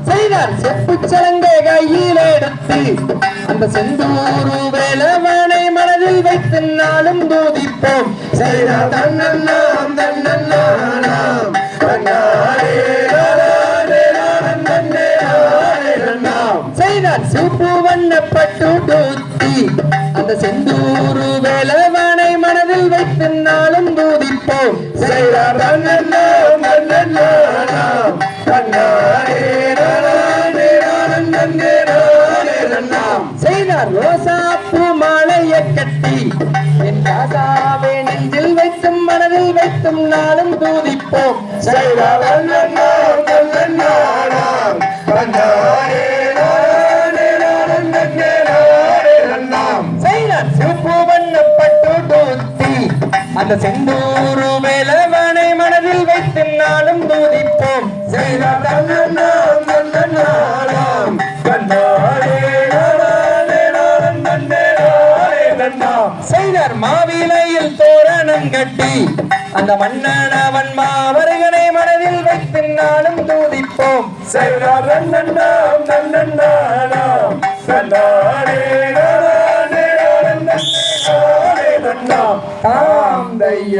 செய்தார் செப்பு சலங்கை கையில் எடுத்து அந்த செந்தூரு வேலவனை மனதில் வைத்து நாளும் தூதிப்போம். செய்தார் தன்னன்னாம் தன்னன்னாம் செய்தார் சிவப்பு வண்ணப்பட்டு தூத்தி அந்த செந்தூரு வேலவனை மனதில் வைத்து நாளும் தூதிப்போம். செய்தார் தன்னன்னாம் தன்னன்னாம் செய்தார் ரோசாப்பூ மாலையை கட்டி என் ராசாவை நெஞ்சில் வைத்தும் மனதில் வைத்தும் நாளும் தூதிப்போம். செய்தார் சிவப்பு வண்ணப்பட்டு தூத்தி அந்த செந்தூரு வேலவனை மனதில் வைத்து நாளும் தூதிப்போம். செய்தார் செய்தார் மாவிலையில் தோரணம் கட்டி அந்த மன்னனவன் மாவர்கனை மனதில் வைத்து நாளும் தூதிப்போம். செய்தார் தாம் தைய